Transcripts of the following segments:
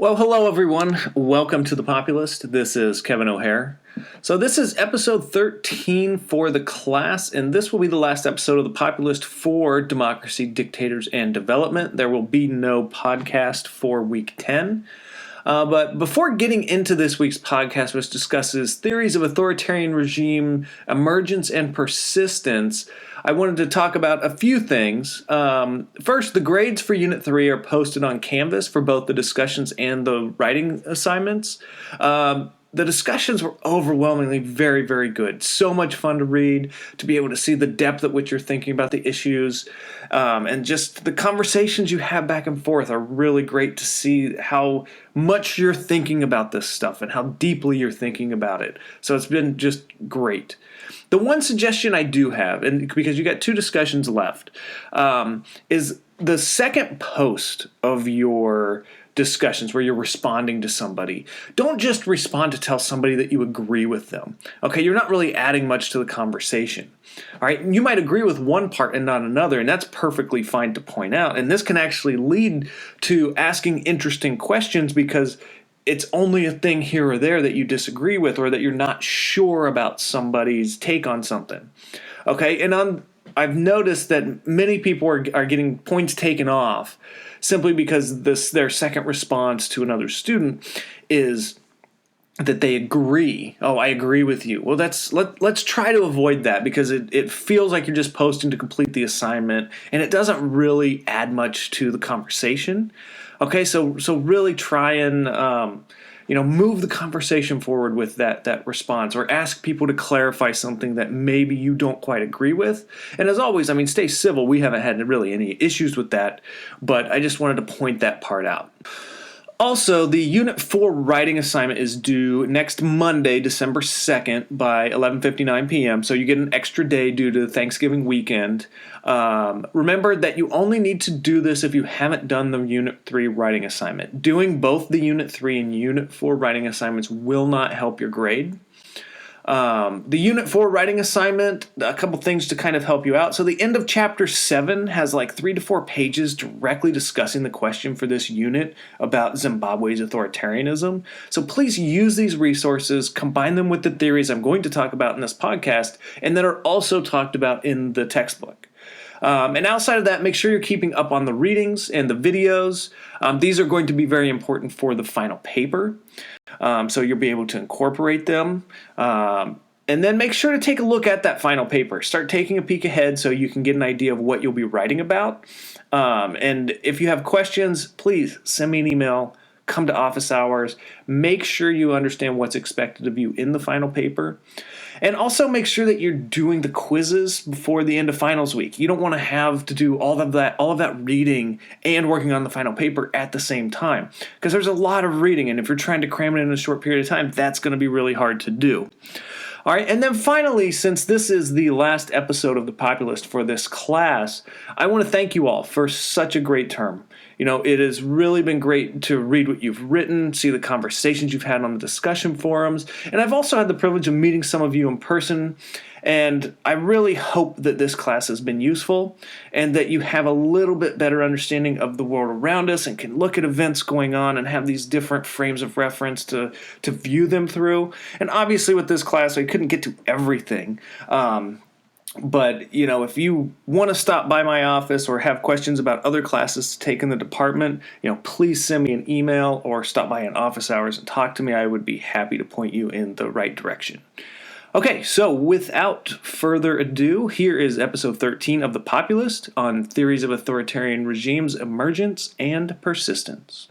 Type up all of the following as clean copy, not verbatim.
Well, hello everyone. Welcome to The Populist. This is Kevin O'Hare. So this is episode 13 for the class, and this will be the last episode of The Populist for Democracy, Dictators, and Development. There will be no podcast for week 10. But before getting into this week's podcast, which discusses theories of authoritarian regime, emergence, and persistence, I wanted to talk about a few things. First, the grades for Unit 3 are posted on Canvas for both the discussions and the writing assignments. The discussions were overwhelmingly very, very good. So much fun to read, to be able to see the depth at which you're thinking about the issues, and just the conversations you have back and forth are really great to see how much you're thinking about this stuff and how deeply you're thinking about it. So it's been just great. The one suggestion I do have, and because you got two discussions left, is the second post of your discussions where you're responding to somebody. Don't just respond to tell somebody that you agree with them. Okay, you're not really adding much to the conversation. All right, you might agree with one part and not another, and that's perfectly fine to point out. And this can actually lead to asking interesting questions because it's only a thing here or there that you disagree with or that you're not sure about somebody's take on something. Okay, and I've noticed that many people are getting points taken off simply because their second response to another student is that they agree. Oh, I agree with you. Well, let's try to avoid that because it feels like you're just posting to complete the assignment and it doesn't really add much to the conversation. Okay, so really try and move the conversation forward with that response, or ask people to clarify something that maybe you don't quite agree with. And as always, stay civil. We haven't had really any issues with that, but I just wanted to point that part out. Also, the Unit 4 writing assignment is due next Monday, December 2nd by 11:59 p.m., so you get an extra day due to Thanksgiving weekend. Remember that you only need to do this if you haven't done the Unit 3 writing assignment. Doing both the Unit 3 and Unit 4 writing assignments will not help your grade. The Unit 4 writing assignment, a couple things to kind of help you out. So the end of Chapter 7 has like 3 to 4 pages directly discussing the question for this unit about Zimbabwe's authoritarianism. So please use these resources, combine them with the theories I'm going to talk about in this podcast, and that are also talked about in the textbook. And outside of that, make sure you're keeping up on the readings and the videos. These are going to be very important for the final paper. So you'll be able to incorporate them. And then make sure to take a look at that final paper. Start taking a peek ahead so you can get an idea of what you'll be writing about. And if you have questions, please send me an email. Come to office hours. Make sure you understand what's expected of you in the final paper. And also make sure that you're doing the quizzes before the end of finals week. You don't want to have to do all of that reading and working on the final paper at the same time, because there's a lot of reading, and if you're trying to cram it in a short period of time, that's going to be really hard to do. All right, and then finally, since this is the last episode of The Populist for this class, I want to thank you all for such a great term. It has really been great to read what you've written, see the conversations you've had on the discussion forums, and I've also had the privilege of meeting some of you in person, and I really hope that this class has been useful and that you have a little bit better understanding of the world around us and can look at events going on and have these different frames of reference to view them through. And obviously with this class, I couldn't get to everything. But, if you want to stop by my office or have questions about other classes to take in the department, please send me an email or stop by in office hours and talk to me. I would be happy to point you in the right direction. Okay, so without further ado, here is episode 13 of The Populist on theories of authoritarian regimes, emergence, and persistence.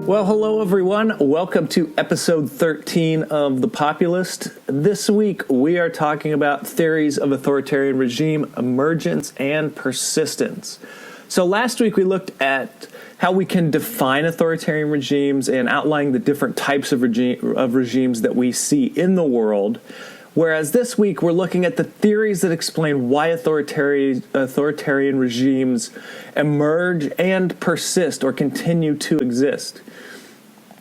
Well, hello everyone. Welcome to episode 13 of The Populist. This week we are talking about theories of authoritarian regime, emergence, and persistence. So last week we looked at how we can define authoritarian regimes and outline the different types of regimes that we see in the world. Whereas this week we're looking at the theories that explain why authoritarian regimes emerge and persist or continue to exist.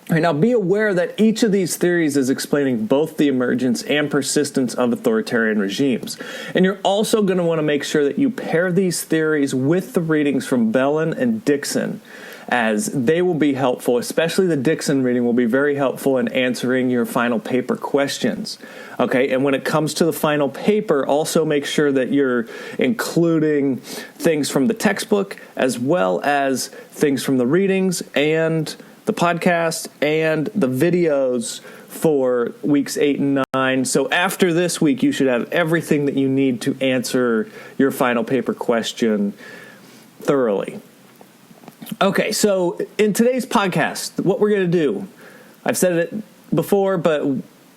All right, now be aware that each of these theories is explaining both the emergence and persistence of authoritarian regimes. And you're also going to want to make sure that you pair these theories with the readings from Bellin and Dixon, as they will be helpful, especially the Dixon reading will be very helpful in answering your final paper questions. Okay, and when it comes to the final paper, also make sure that you're including things from the textbook as well as things from the readings and the podcast and the videos for weeks 8 and 9. So after this week, you should have everything that you need to answer your final paper question thoroughly. Okay, so in today's podcast, what we're going to do, I've said it before, but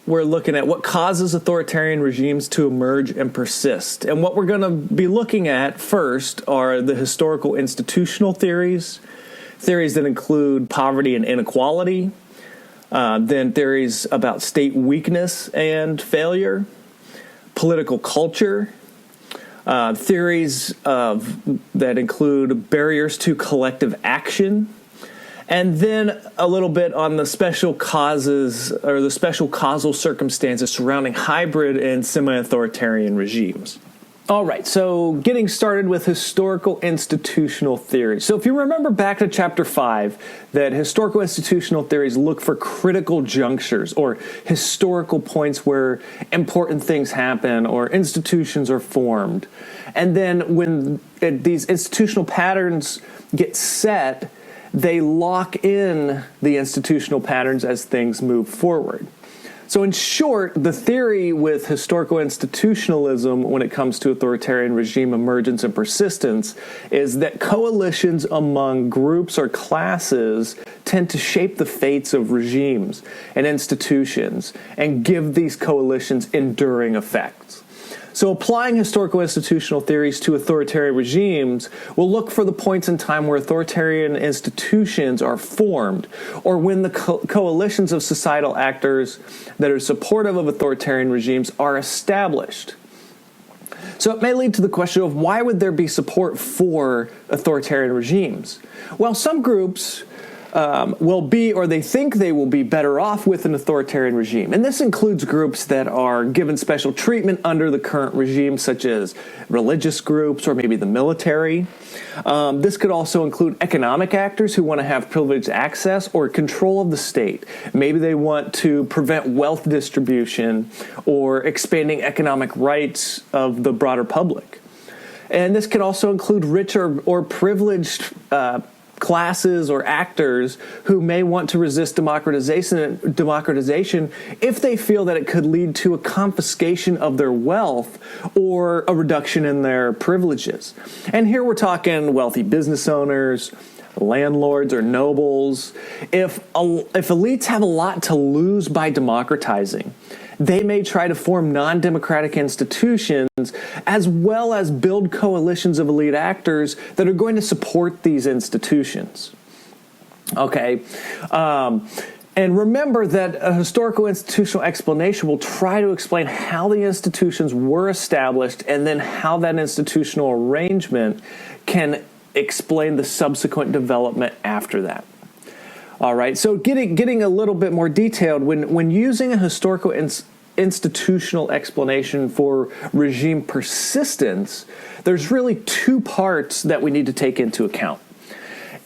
we're looking at what causes authoritarian regimes to emerge and persist. And what we're going to be looking at first are the historical institutional theories that include poverty and inequality, then theories about state weakness and failure, political culture, theories that include barriers to collective action, and then a little bit on the special causes or the special causal circumstances surrounding hybrid and semi-authoritarian regimes. All right, so getting started with historical institutional theories. So if you remember back to Chapter 5, that historical institutional theories look for critical junctures or historical points where important things happen or institutions are formed. And then when these institutional patterns get set, they lock in the institutional patterns as things move forward. So in short, the theory with historical institutionalism when it comes to authoritarian regime emergence and persistence is that coalitions among groups or classes tend to shape the fates of regimes and institutions and give these coalitions enduring effects. So applying historical institutional theories to authoritarian regimes will look for the points in time where authoritarian institutions are formed, or when the coalitions of societal actors that are supportive of authoritarian regimes are established. So it may lead to the question of why would there be support for authoritarian regimes? Well, some groups will be, or they think they will be, better off with an authoritarian regime. And this includes groups that are given special treatment under the current regime, such as religious groups or maybe the military. This could also include economic actors who want to have privileged access or control of the state. Maybe they want to prevent wealth distribution or expanding economic rights of the broader public. And this can also include rich or privileged classes or actors who may want to resist democratization if they feel that it could lead to a confiscation of their wealth or a reduction in their privileges. And here we're talking wealthy business owners, landlords, or nobles. If elites have a lot to lose by democratizing, they may try to form non-democratic institutions as well as build coalitions of elite actors that are going to support these institutions. Okay, and remember that a historical institutional explanation will try to explain how the institutions were established and then how that institutional arrangement can explain the subsequent development after that. All right, so getting a little bit more detailed, when using a historical institutional explanation for regime persistence, there's really two parts that we need to take into account.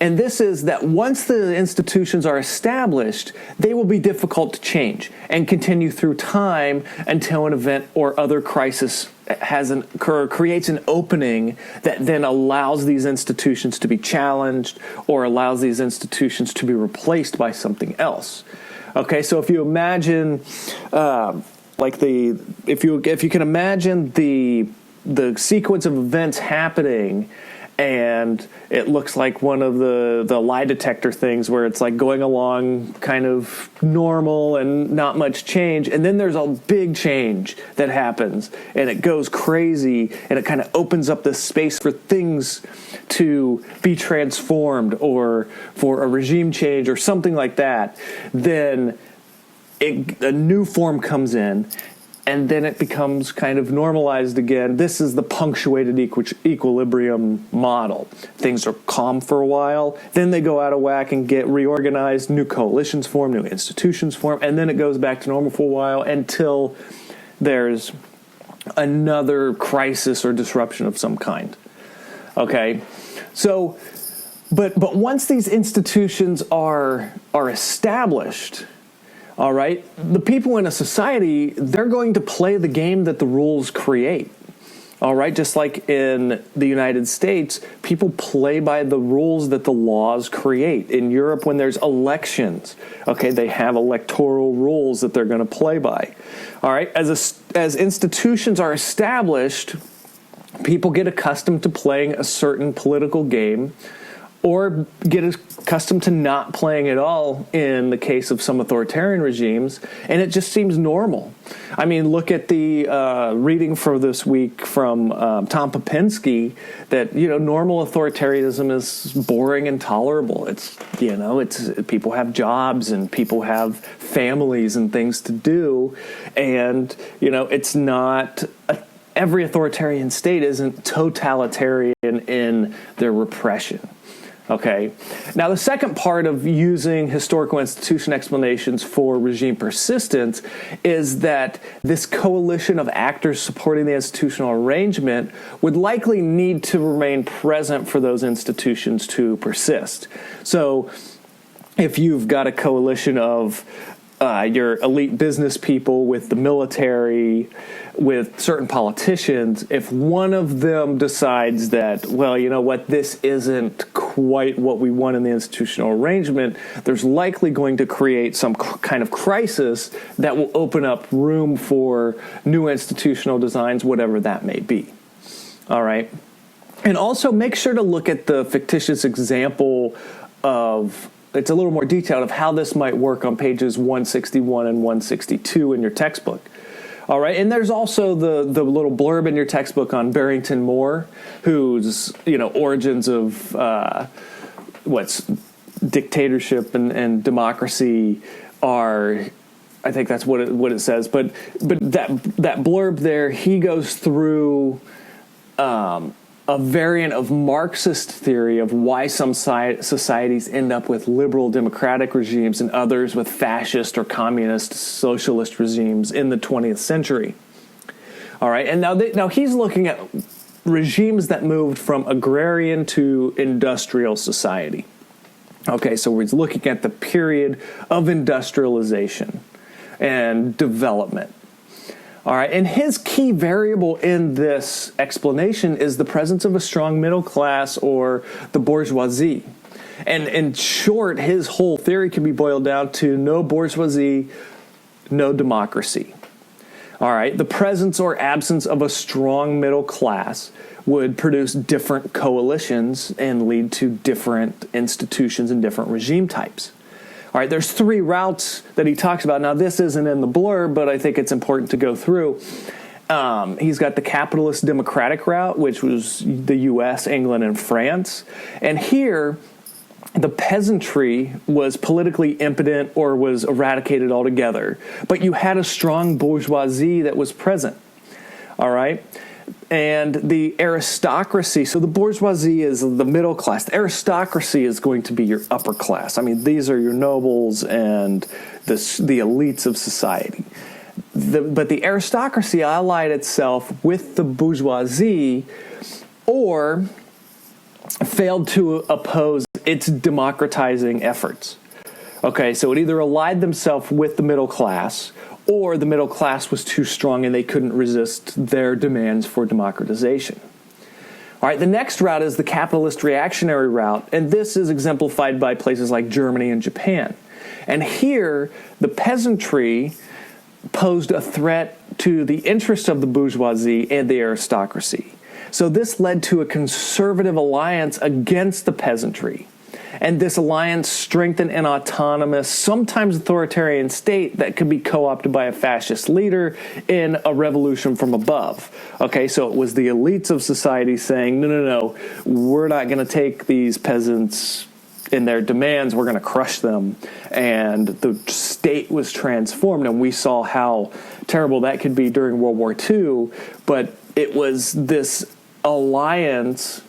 And this is that once the institutions are established, they will be difficult to change and continue through time until an event or other crisis creates an opening that then allows these institutions to be challenged or allows these institutions to be replaced by something else. Okay, so if you imagine, if you can imagine the sequence of events happening, and it looks like one of the lie detector things where it's like going along kind of normal and not much change, and then there's a big change that happens and it goes crazy and it kind of opens up this space for things to be transformed or for a regime change or something like that, then a new form comes in. and then it becomes kind of normalized again. This is the punctuated equilibrium model. Things are calm for a while, then they go out of whack and get reorganized, new coalitions form, new institutions form, and then it goes back to normal for a while until there's another crisis or disruption of some kind. Okay? So, but once these institutions are established, all right, the people in a society, they're going to play the game that the rules create. All right, just like in the United States, people play by the rules that the laws create. In Europe, when there's elections, okay, they have electoral rules that they're going to play by. All right, as institutions are established, people get accustomed to playing a certain political game, or get accustomed to not playing at all in the case of some authoritarian regimes, and it just seems normal. I mean, look at the reading for this week from Tom Popinski, that, normal authoritarianism is boring and tolerable. It's people have jobs and people have families and things to do, and, it's not every authoritarian state isn't totalitarian in their repression. Okay. Now, the second part of using historical institution explanations for regime persistence is that this coalition of actors supporting the institutional arrangement would likely need to remain present for those institutions to persist. So, if you've got a coalition of your elite business people with the military, with certain politicians, if one of them decides that, well, you know what, this isn't quite what we want in the institutional arrangement, there's likely going to create some kind of crisis that will open up room for new institutional designs, whatever that may be. All right. And also make sure to look at the fictitious example of, it's a little more detailed, of how this might work on pages 161 and 162 in your textbook. All right, and there's also the little blurb in your textbook on Barrington Moore, whose origins of what's dictatorship and democracy are. I think that's what it says. But that blurb there, he goes through a variant of Marxist theory of why some societies end up with liberal democratic regimes and others with fascist or communist socialist regimes in the 20th century. All right, and now he's looking at regimes that moved from agrarian to industrial society. Okay, so he's looking at the period of industrialization and development. All right, and his key variable in this explanation is the presence of a strong middle class, or the bourgeoisie. And in short, his whole theory can be boiled down to no bourgeoisie, no democracy. All right, the presence or absence of a strong middle class would produce different coalitions and lead to different institutions and different regime types. All right, there's three routes that he talks about. Now, this isn't in the blurb, but I think it's important to go through. He's got the capitalist democratic route, which was the U.S., England, and France. And here, the peasantry was politically impotent or was eradicated altogether. But you had a strong bourgeoisie that was present. All right? And the aristocracy, so the bourgeoisie is the middle class. The aristocracy is going to be your upper class. I mean, these are your nobles and the elites of society. But the aristocracy allied itself with the bourgeoisie or failed to oppose its democratizing efforts. Okay, so it either allied themselves with the middle class, or the middle class was too strong and they couldn't resist their demands for democratization. All right, the next route is the capitalist reactionary route, and this is exemplified by places like Germany and Japan. And here, the peasantry posed a threat to the interests of the bourgeoisie and the aristocracy. So this led to a conservative alliance against the peasantry. And this alliance strengthened an autonomous, sometimes authoritarian state that could be co-opted by a fascist leader in a revolution from above. Okay, so it was the elites of society saying, no, we're not going to take these peasants in their demands were going to crush them, and the state was transformed, and we saw how terrible that could be during World War II, but it was this alliance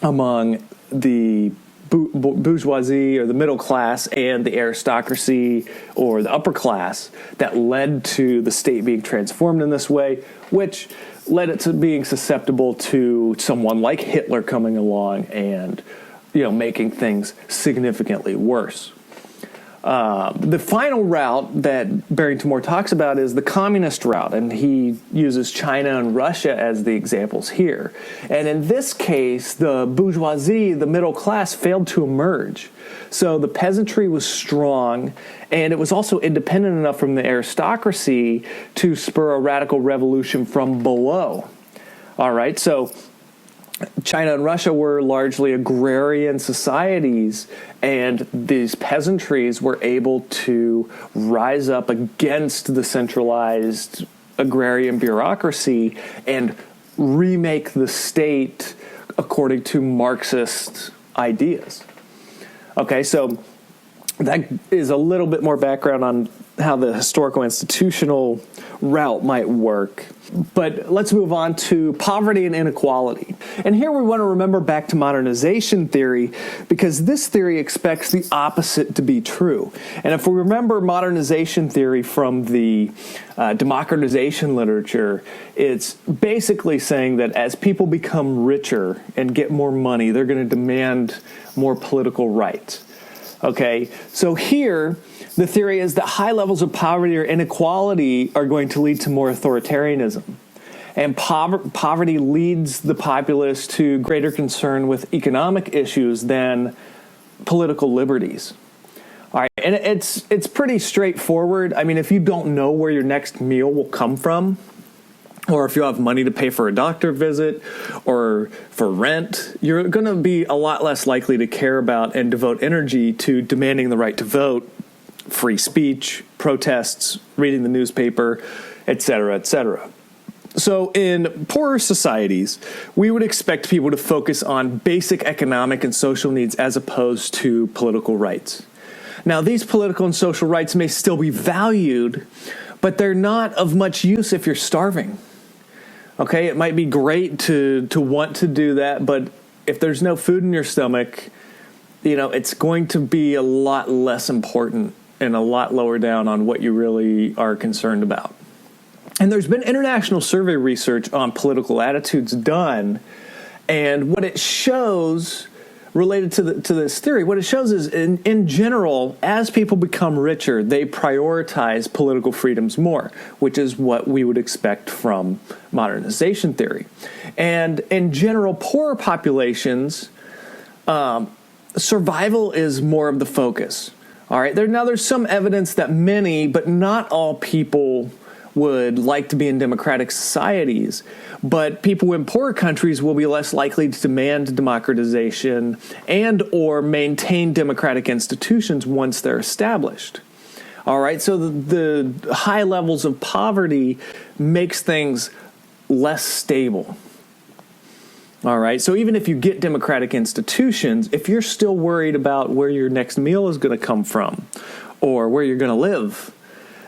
among the bourgeoisie or the middle class and the aristocracy or the upper class that led to the state being transformed in this way, which led it to being susceptible to someone like Hitler coming along and, making things significantly worse. The final route that Barrington Moore talks about is the communist route, and he uses China and Russia as the examples here. And in this case, the bourgeoisie, the middle class, failed to emerge. So the peasantry was strong, and it was also independent enough from the aristocracy to spur a radical revolution from below. All right, so China and Russia were largely agrarian societies, and these peasantries were able to rise up against the centralized agrarian bureaucracy and remake the state according to Marxist ideas. Okay, so that is a little bit more background on how the historical institutional route might work. But let's move on to poverty and inequality. And here we want to remember back to modernization theory, because this theory expects the opposite to be true. And if we remember modernization theory from the democratization literature, it's basically saying that as people become richer and get more money, they're going to demand more political rights. Okay, so here, the theory is that high levels of poverty or inequality are going to lead to more authoritarianism. And poverty leads the populace to greater concern with economic issues than political liberties. All right, and it's pretty straightforward. I mean, if you don't know where your next meal will come from, or if you have money to pay for a doctor visit or for rent, you're going to be a lot less likely to care about and devote energy to demanding the right to vote, free speech, protests, reading the newspaper, etc., etc. So in poorer societies, we would expect people to focus on basic economic and social needs as opposed to political rights. Now, these political and social rights may still be valued, but they're not of much use if you're starving. Okay, it might be great to want to do that, but if there's no food in your stomach, it's going to be a lot less important and a lot lower down on what you really are concerned about. And there's been international survey research on political attitudes done, and what it shows related to this theory, what it shows is in general, as people become richer, they prioritize political freedoms more, which is what we would expect from modernization theory. And in general, poorer populations, survival is more of the focus. All right. There's some evidence that many, but not all people would like to be in democratic societies, but people in poorer countries will be less likely to demand democratization and or maintain democratic institutions once they're established. All right, so the high levels of poverty makes things less stable. All right, so even if you get democratic institutions, if you're still worried about where your next meal is going to come from or where you're going to live,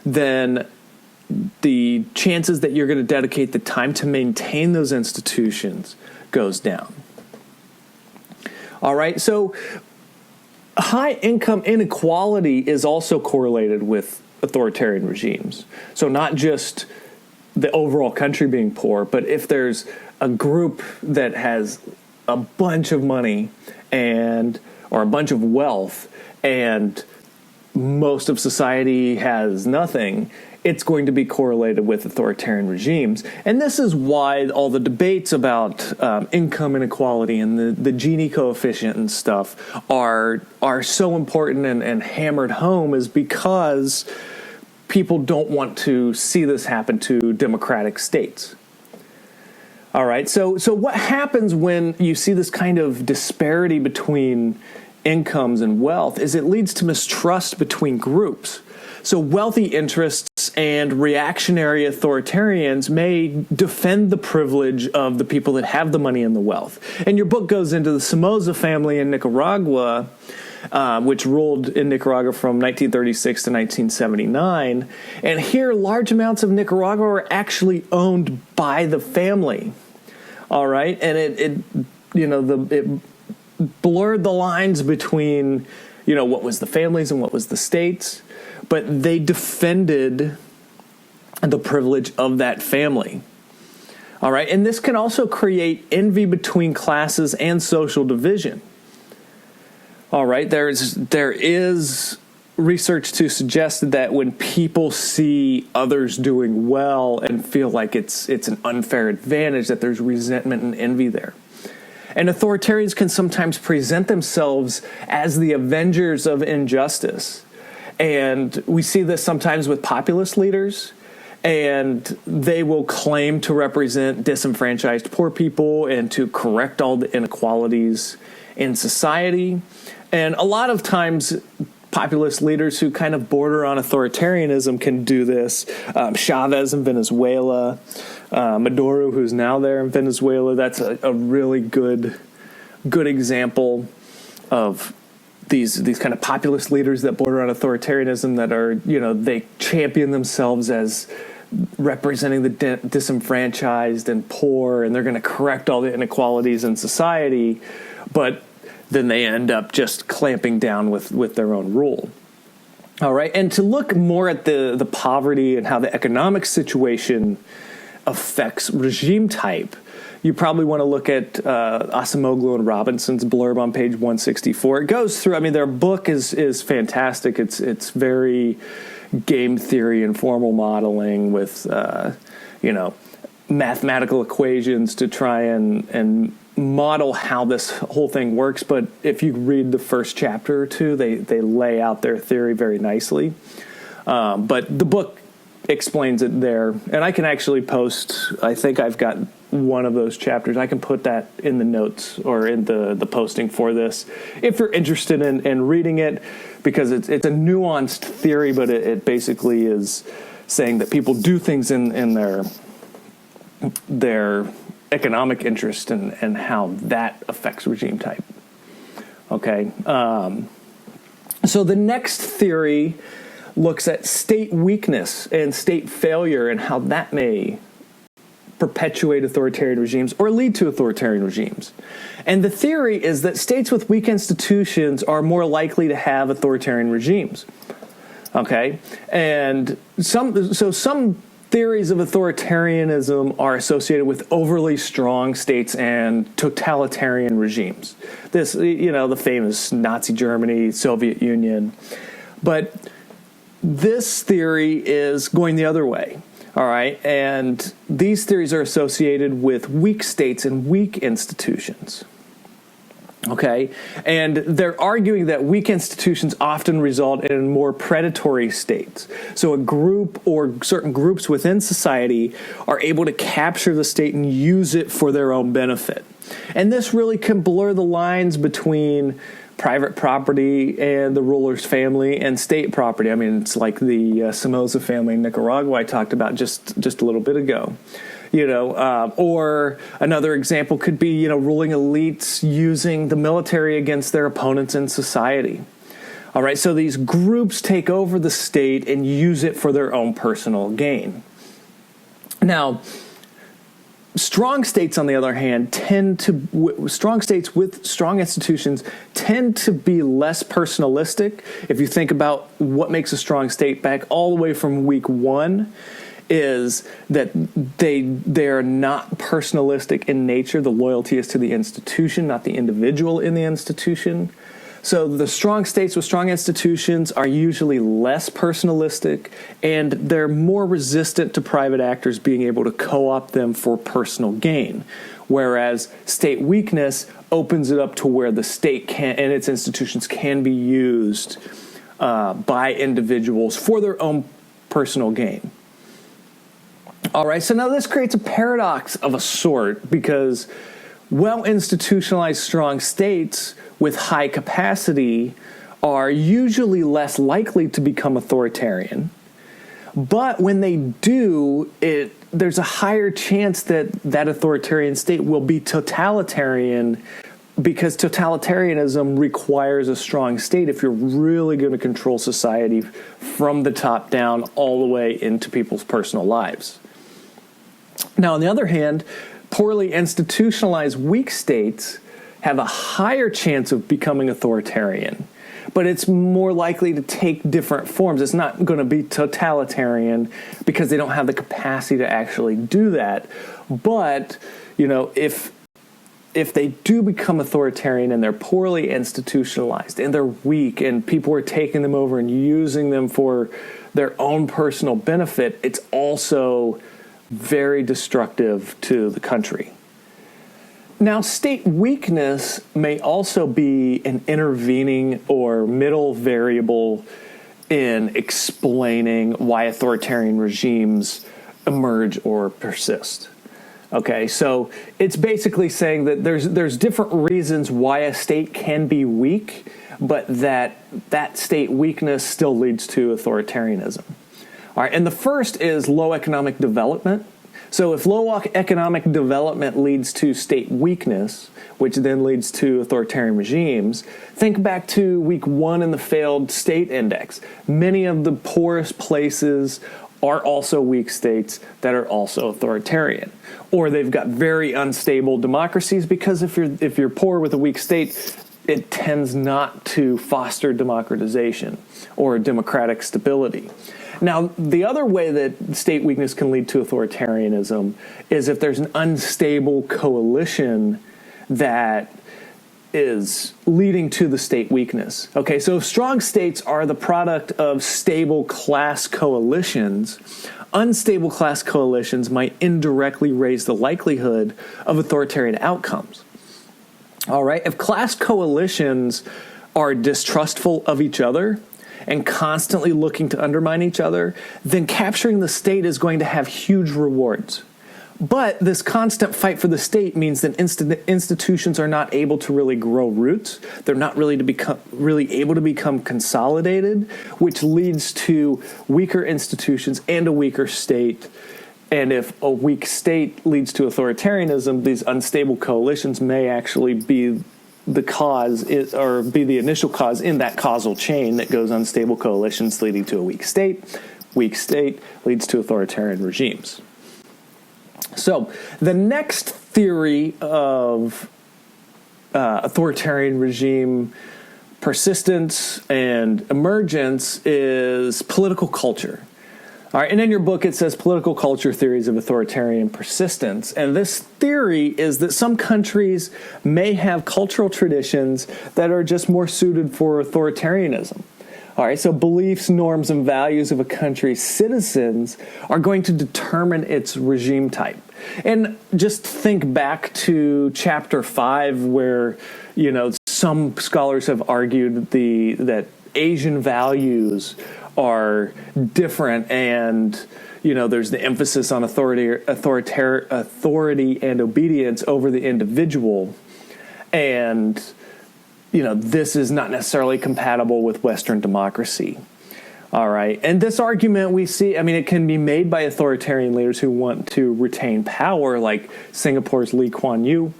then the chances that you're going to dedicate the time to maintain those institutions goes down. All right, so high income inequality is also correlated with authoritarian regimes. So not just the overall country being poor, but if there's a group that has a bunch of money or a bunch of wealth and most of society has nothing, it's going to be correlated with authoritarian regimes. And this is why all the debates about income inequality and the Gini coefficient and stuff are so important and hammered home, is because people don't want to see this happen to democratic states. All right, so what happens when you see this kind of disparity between incomes and wealth is it leads to mistrust between groups. So wealthy interests and reactionary authoritarians may defend the privilege of the people that have the money and the wealth. And your book goes into the Somoza family in Nicaragua, which ruled in Nicaragua from 1936 to 1979. And here, large amounts of Nicaragua are actually owned by the family. All right, and it blurred the lines between what was the families and what was the states, but they defended the privilege of that family. All right, and this can also create envy between classes and social division. All right, there is research to suggest that when people see others doing well and feel like it's an unfair advantage, that there's resentment and envy there. And authoritarians can sometimes present themselves as the avengers of injustice. And we see this sometimes with populist leaders, and they will claim to represent disenfranchised poor people and to correct all the inequalities in society. And a lot of times, populist leaders who kind of border on authoritarianism can do this. Chavez in Venezuela, Maduro, who's now there in Venezuela, that's a really good example of these kind of populist leaders that border on authoritarianism, that are, they champion themselves as representing the disenfranchised and poor, and they're going to correct all the inequalities in society, but then they end up just clamping down with their own rule. All right, and to look more at the poverty and how the economic situation affects regime type, you probably want to look at Acemoglu and Robinson's blurb on page 164. It goes through, their book is fantastic. It's very game theory and formal modeling with, mathematical equations to try and model how this whole thing works. But if you read the first chapter or two, they lay out their theory very nicely. But the book explains it there. And I can actually post, I think I've got one of those chapters. I can put that in the notes or in the posting for this if you're interested in reading it, because it's a nuanced theory, but it basically is saying that people do things in their economic interest and how that affects regime type. Okay. So the next theory looks at state weakness and state failure and how that may perpetuate authoritarian regimes or lead to authoritarian regimes. And the theory is that states with weak institutions are more likely to have authoritarian regimes. Okay? And some theories of authoritarianism are associated with overly strong states and totalitarian regimes. This, the famous Nazi Germany, Soviet Union. But this theory is going the other way. All right, and these theories are associated with weak states and weak institutions. Okay, and they're arguing that weak institutions often result in more predatory states. So a group or certain groups within society are able to capture the state and use it for their own benefit. And this really can blur the lines between private property and the ruler's family and state property. It's like the Somoza family in Nicaragua I talked about just a little bit ago. Or another example could be, ruling elites using the military against their opponents in society. All right, so these groups take over the state and use it for their own personal gain. Now, strong states, on the other hand, strong states with strong institutions tend to be less personalistic. If you think about what makes a strong state back all the way from week one, is that they are not personalistic in nature. The loyalty is to the institution, not the individual in the institution. So the strong states with strong institutions are usually less personalistic, and they're more resistant to private actors being able to co-opt them for personal gain. Whereas state weakness opens it up to where the state can and its institutions can be used by individuals for their own personal gain. All right, so now this creates a paradox of a sort, because well-institutionalized strong states with high capacity are usually less likely to become authoritarian, But when they do, there's a higher chance that that authoritarian state will be totalitarian, because totalitarianism requires a strong state if you're really going to control society from the top down all the way into people's personal lives. Now, on the other hand, poorly institutionalized weak states have a higher chance of becoming authoritarian, but it's more likely to take different forms. It's not going to be totalitarian because they don't have the capacity to actually do that. But, if they do become authoritarian and they're poorly institutionalized and they're weak and people are taking them over and using them for their own personal benefit, it's also very destructive to the country. Now, state weakness may also be an intervening or middle variable in explaining why authoritarian regimes emerge or persist. Okay, so it's basically saying that there's different reasons why a state can be weak, but that state weakness still leads to authoritarianism. All right, and the first is low economic development. So if low economic development leads to state weakness, which then leads to authoritarian regimes, think back to week 1 in the failed state index. Many of the poorest places are also weak states that are also authoritarian. Or they've got very unstable democracies, because if you're poor with a weak state, it tends not to foster democratization or democratic stability. Now, the other way that state weakness can lead to authoritarianism is if there's an unstable coalition that is leading to the state weakness. Okay, so if strong states are the product of stable class coalitions, unstable class coalitions might indirectly raise the likelihood of authoritarian outcomes. All right, if class coalitions are distrustful of each other and constantly looking to undermine each other, then capturing the state is going to have huge rewards. But this constant fight for the state means that institutions are not able to really grow roots. They're not really able to become consolidated, which leads to weaker institutions and a weaker state. And if a weak state leads to authoritarianism, these unstable coalitions may actually be the cause, or be the initial cause in that causal chain that goes unstable coalitions leading to a weak state leads to authoritarian regimes. So the next theory of authoritarian regime persistence and emergence is political culture. All right, and in your book it says political culture theories of authoritarian persistence. And this theory is that some countries may have cultural traditions that are just more suited for authoritarianism. All right, so beliefs, norms, and values of a country's citizens are going to determine its regime type. And just think back to Chapter 5, where, some scholars have argued that Asian values are different, and there's the emphasis on authority and obedience over the individual, and this is not necessarily compatible with Western democracy. All right. And this argument we see, it can be made by authoritarian leaders who want to retain power, like Singapore's Lee Kuan Yew,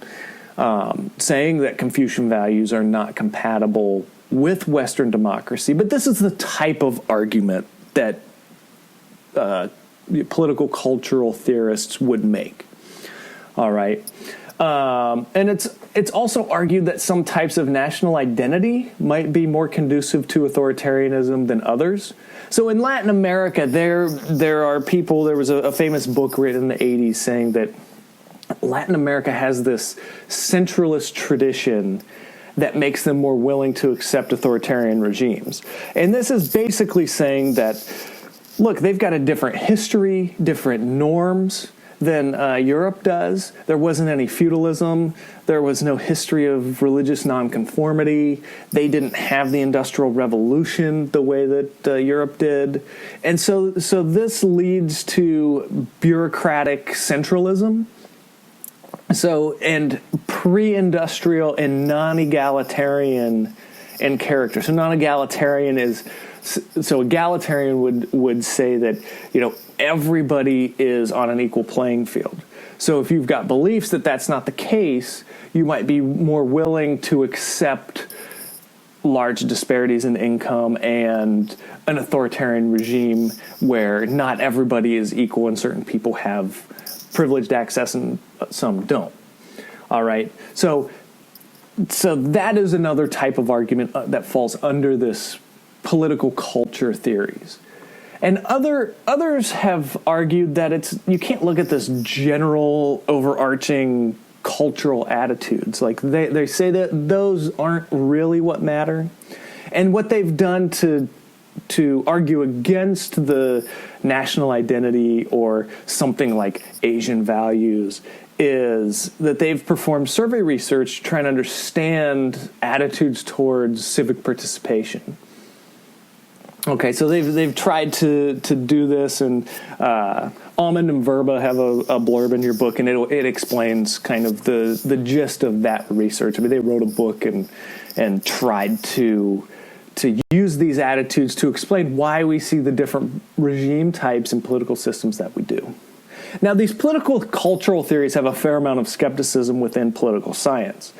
saying that Confucian values are not compatible with Western democracy. But this is the type of argument that political cultural theorists would make. All right. And it's also argued that some types of national identity might be more conducive to authoritarianism than others. So in Latin America, there are people, there was a famous book written in the 80s saying that Latin America has this centralist tradition that makes them more willing to accept authoritarian regimes. And this is basically saying that, look, they've got a different history, different norms than Europe does. There wasn't any feudalism. There was no history of religious nonconformity. They didn't have the Industrial Revolution the way that Europe did. And so this leads to bureaucratic centralism. So, and pre-industrial and non-egalitarian and character. So non-egalitarian is, so egalitarian would say that, everybody is on an equal playing field. So if you've got beliefs that that's not the case, you might be more willing to accept large disparities in income and an authoritarian regime where not everybody is equal and certain people have privileged access and some don't. All right. So that is another type of argument that falls under this political culture theories. And others have argued that you can't look at this general overarching cultural attitudes. Like they say that those aren't really what matter. And what they've done to argue against the national identity or something like Asian values is that they've performed survey research trying to understand attitudes towards civic participation. Okay, so they've tried to do this, and Almond and Verba have a blurb in your book, and it explains kind of the gist of that research. I mean, they wrote a book and tried to use these attitudes to explain why we see the different regime types and political systems that we do. Now, these political cultural theories have a fair amount of skepticism within political science,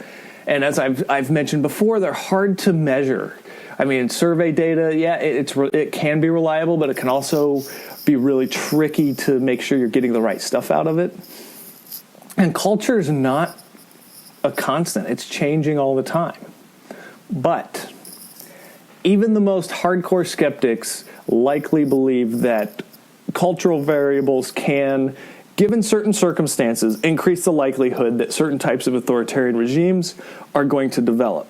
and as I've mentioned before, they're hard to measure. I mean, survey data, yeah, it can be reliable, but it can also be really tricky to make sure you're getting the right stuff out of it. And culture is not a constant. It's changing all the time. But even the most hardcore skeptics likely believe that cultural variables can, given certain circumstances, increase the likelihood that certain types of authoritarian regimes are going to develop.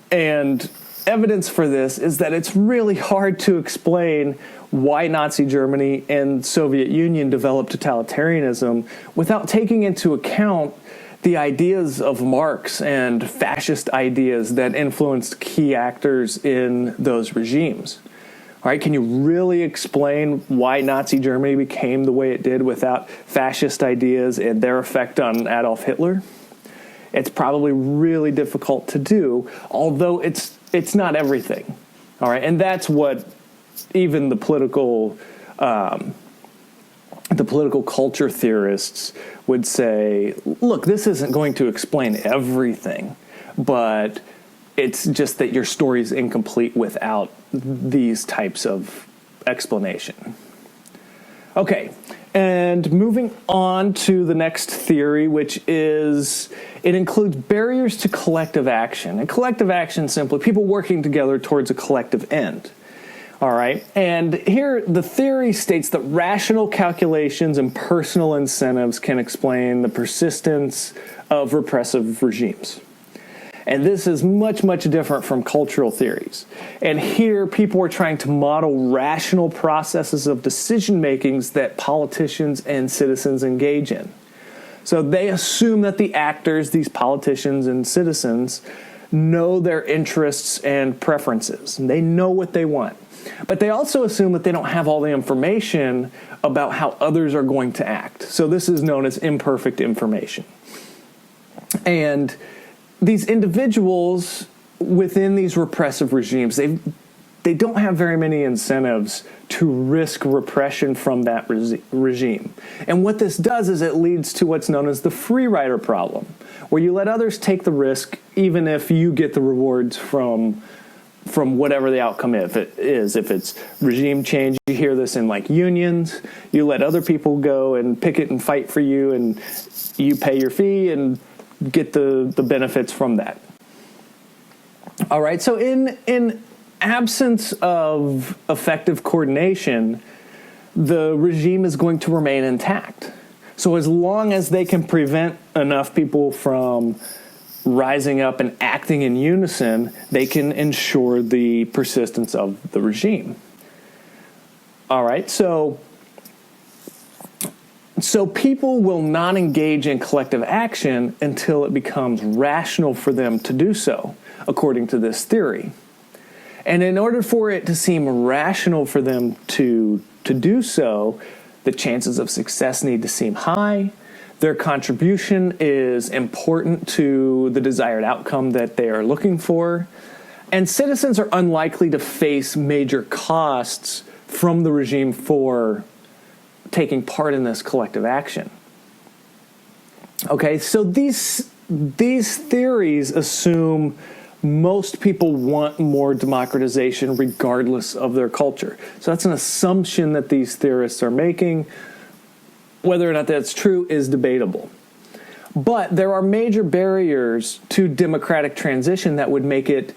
And evidence for this is that it's really hard to explain why Nazi Germany and Soviet Union developed totalitarianism without taking into account the ideas of Marx and fascist ideas that influenced key actors in those regimes. All right, can you really explain why Nazi Germany became the way it did without fascist ideas and their effect on Adolf Hitler? It's probably really difficult to do, although it's not everything. All right, and that's what even the political culture theorists would say, look, this isn't going to explain everything, but it's just that your story is incomplete without these types of explanation. Okay, and moving on to the next theory, which is it includes barriers to collective action. And collective action, simply people working together towards a collective end. All right, and here the theory states that rational calculations and personal incentives can explain the persistence of repressive regimes. And this is much, much different from cultural theories. And here people are trying to model rational processes of decision-makings that politicians and citizens engage in. So they assume that the actors, these politicians and citizens, know their interests and preferences. And they know what they want. But they also assume that they don't have all the information about how others are going to act. So this is known as imperfect information. And these individuals within these repressive regimes, they don't have very many incentives to risk repression from that regime. And what this does is it leads to what's known as the free rider problem, where you let others take the risk even if you get the rewards from whatever the outcome is. If it's regime change, you hear this in like unions, you let other people go and picket and fight for you, and you pay your fee and get the benefits from that. All right, so in absence of effective coordination, the regime is going to remain intact. So as long as they can prevent enough people from rising up and acting in unison, they can ensure the persistence of the regime. All right, so people will not engage in collective action until it becomes rational for them to do so, according to this theory. And in order for it to seem rational for them to do so, the chances of success need to seem high. Their contribution is important to the desired outcome that they are looking for. And citizens are unlikely to face major costs from the regime for taking part in this collective action. Okay, so these theories assume most people want more democratization regardless of their culture. So that's an assumption that these theorists are making. Whether or not that's true is debatable. But there are major barriers to democratic transition that would make it,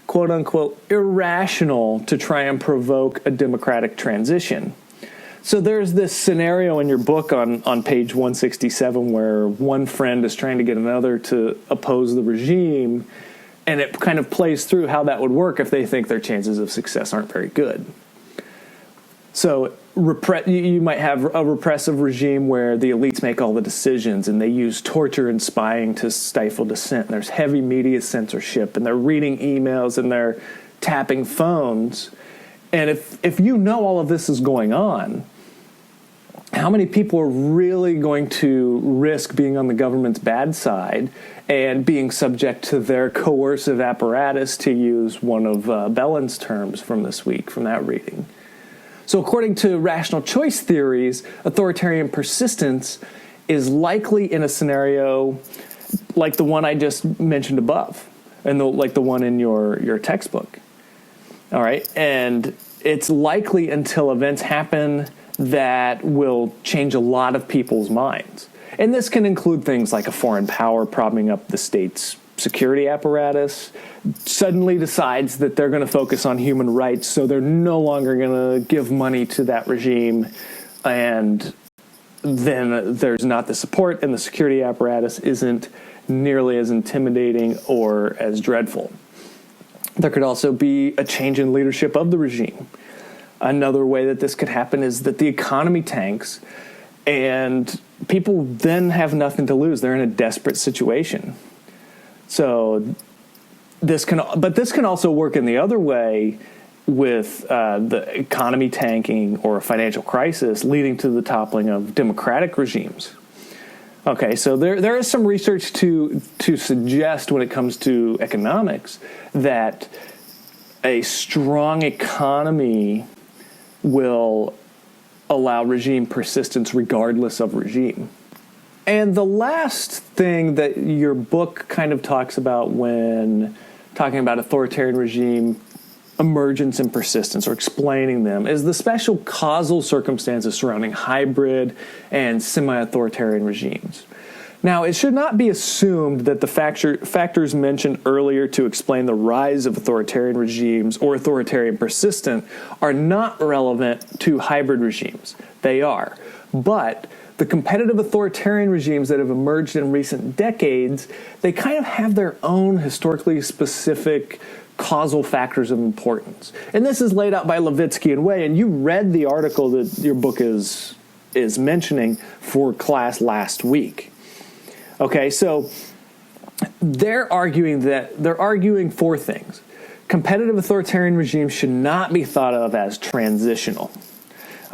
quote unquote, irrational to try and provoke a democratic transition. So there's this scenario in your book on page 167 where one friend is trying to get another to oppose the regime, and it kind of plays through how that would work if they think their chances of success aren't very good. So you might have a repressive regime where the elites make all the decisions and they use torture and spying to stifle dissent. And there's heavy media censorship, and they're reading emails and they're tapping phones. And if you know all of this is going on, how many people are really going to risk being on the government's bad side and being subject to their coercive apparatus, to use one of Bellin's terms from this week, from that reading? So according to rational choice theories, authoritarian persistence is likely in a scenario like the one I just mentioned above, and like the one in your textbook. All right, and it's likely until events happen that will change a lot of people's minds. And this can include things like a foreign power propping up the state's security apparatus, suddenly decides that they're going to focus on human rights, so they're no longer going to give money to that regime, and then there's not the support, and the security apparatus isn't nearly as intimidating or as dreadful. There could also be a change in leadership of the regime. Another way that this could happen is that the economy tanks, and people then have nothing to lose. They're in a desperate situation. So this can also work in the other way, with the economy tanking or a financial crisis leading to the toppling of democratic regimes. Okay, so there is some research to suggest, when it comes to economics, that a strong economy will allow regime persistence regardless of regime. And the last thing that your book kind of talks about when talking about authoritarian regime emergence and persistence, or explaining them, is the special causal circumstances surrounding hybrid and semi-authoritarian regimes. Now, it should not be assumed that the factors mentioned earlier to explain the rise of authoritarian regimes or authoritarian persistent are not relevant to hybrid regimes. They are. But the competitive authoritarian regimes that have emerged in recent decades, they kind of have their own historically specific causal factors of importance. And this is laid out by Levitsky and Way, and you read the article that your book is mentioning for class last week. Okay, so they're arguing four things. Competitive authoritarian regimes should not be thought of as transitional.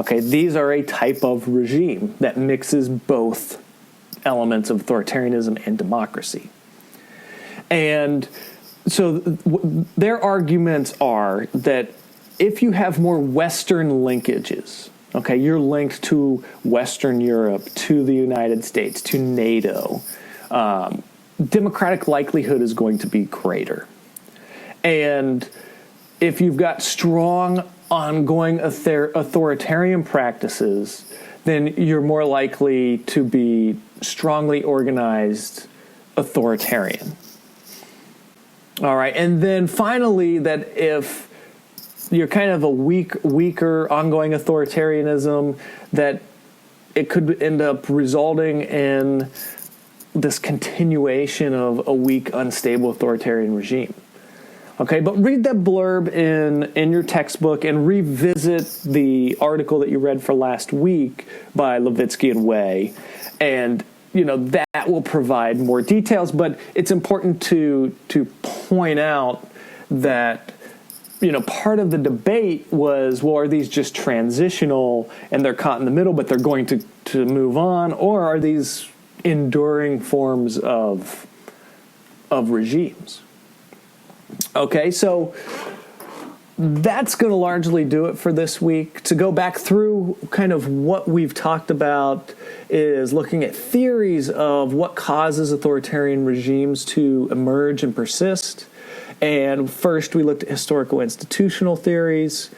Okay, these are a type of regime that mixes both elements of authoritarianism and democracy. And so their arguments are that if you have more Western linkages, okay, you're linked to Western Europe, to the United States, to NATO, democratic likelihood is going to be greater. And if you've got strong ongoing authoritarian practices, then you're more likely to be strongly organized authoritarian. All right, and then finally, that if you're kind of a weaker ongoing authoritarianism, that it could end up resulting in this continuation of a weak, unstable authoritarian regime. Okay, but read that blurb in your textbook and revisit the article that you read for last week by Levitsky and Way, and that will provide more details. But it's important to point out that part of the debate was, well, are these just transitional and they're caught in the middle, but they're going to move on, or are these enduring forms of regimes? Okay, so that's going to largely do it for this week. To go back through kind of what we've talked about is looking at theories of what causes authoritarian regimes to emerge and persist. And first we looked at historical institutional theories,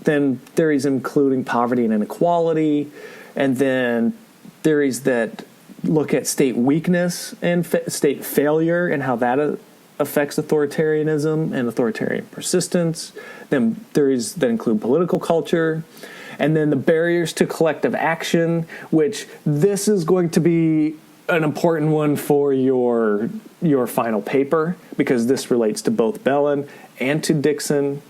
then theories including poverty and inequality, and then theories that look at state weakness and state failure and how that affects authoritarianism and authoritarian persistence, then theories that include political culture, and then the barriers to collective action, which this is going to be an important one for your final paper, because this relates to both Bellin and to Dixon.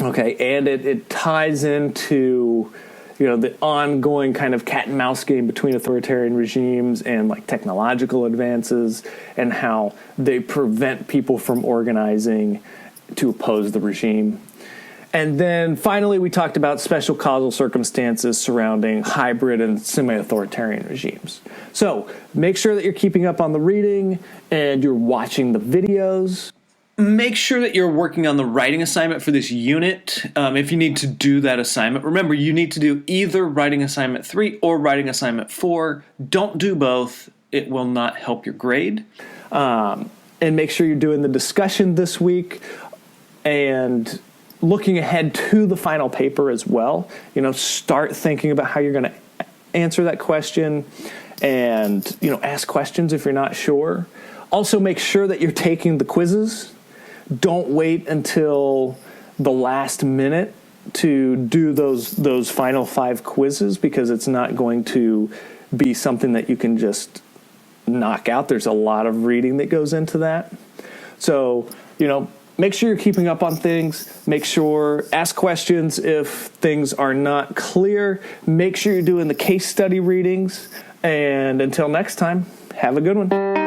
Okay, and it ties into the ongoing kind of cat and mouse game between authoritarian regimes and like technological advances and how they prevent people from organizing to oppose the regime. And then finally, we talked about special causal circumstances surrounding hybrid and semi-authoritarian regimes. So make sure that you're keeping up on the reading and you're watching the videos. Make sure that you're working on the writing assignment for this unit. If you need to do that assignment, remember you need to do either writing assignment 3 or writing assignment 4. Don't do both. It will not help your grade. And make sure you're doing the discussion this week and looking ahead to the final paper as well. Start thinking about how you're going to answer that question and, ask questions if you're not sure. Also, make sure that you're taking the quizzes. Don't wait until the last minute to do those final 5 quizzes, because it's not going to be something that you can just knock out. There's a lot of reading that goes into that. So, make sure you're keeping up on things. Ask questions if things are not clear. Make sure you're doing the case study readings. And until next time, have a good one.